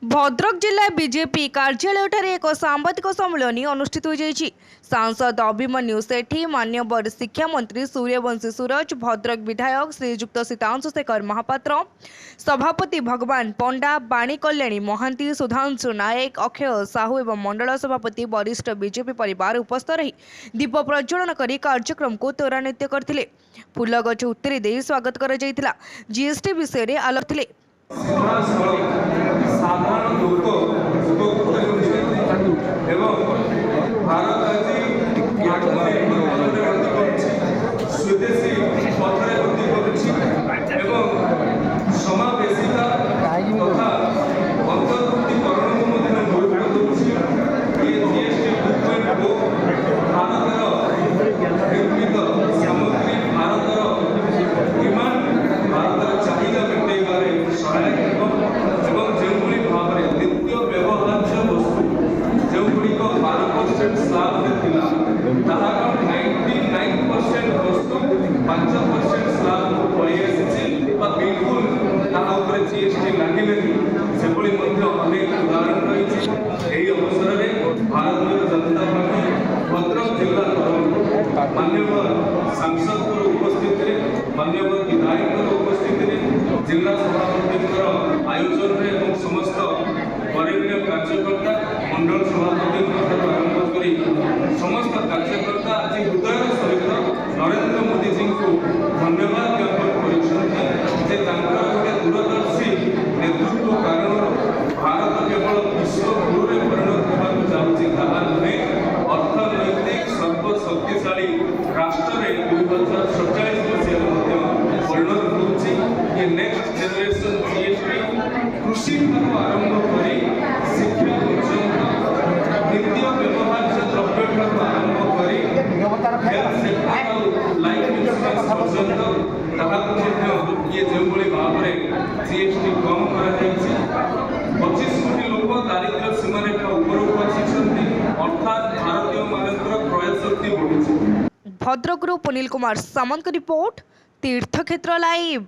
भद्रक जिला बीजेपी कार्यालय एक सांबादिक सम्मेलन अनुष्ठित हो जाइछि। सांसद अभिमन्यु सेठी, मान्यवर शिक्षा मंत्री सूर्यवंशी सूरज, भद्रक विधायक श्रीजुक्त सीतांशु शेखर महापात्र, सभापति भगवान पंडा, बाणी कल्याणी महांती, सुधांशु नायक, अक्षय साहू एवं मंडल सभापति वरिष्ठ बीजेपी परिवार उपस्थित रही दीप प्रज्वलन कर कार्यक्रम को त्वरान्वित करथिले। फूलगछ उत्तरी दे स्वागत कर जाइथिला। जीएसटी विषय रे आलोचना थिले। साधारण लोक उपकृत भारत आज स्वदेशी पथरे गति समावेशिता तथा अंतर्भुक्तिकरण को गुरुत्व ये जीएसटी 2.0 भारत निर्मित सामग्री भारत डिमांड भारत चाहिदा मेटाइबार सहायक स्लैब थिला ताहा 99% वस्तु 5% स्लैब को पळी आसी बा बिल्कुल ताहा ऊपर जीएसटी लागिले से भली मध्ये अनेक उदाहरण रही। एही अवसर रे भारतीय जनता पार्टी भद्रक जिला मान्यवर सांसद को उपस्थित रे मान्यवर विधायक को उपस्थित रे जिला सभापति आयोजन रे एवं समस्त वरीय कार्यकर्ता मंडल सभापति समस्त कार्यकर्ता आज हृदय सहित नरेंद्र मोदी जी को धन्यवाद ज्ञापन कर दूरदर्शी नेतृत्व कारण भारत केवल विश्व गुरु में परिणत होगा जाऊँगी अर्थनैतिक सर्वशक्तिशाली राष्ट्र में 2047 मसीह परिणत हो। ये नेक्स्ट जनरेशन जीएसटी कृषि आरंभ कर शिक्षा पर्यंत नित्य व्यवहार द्रव्य आरंभ कर लाइफ इंश्योरेंस पर्यंत ये जो भाव में जीएसटी कम कर 25 कोटी लोक दारिद्र्य सीमारेखा उपरକୁ ଆସିଛନ୍ତି अर्थात भारतीय मानकर क्रय शक्ति बढ़ी। भद्रक पुनील कुमार सामंत रिपोर्ट तीर्थक्षेत्र लाइव।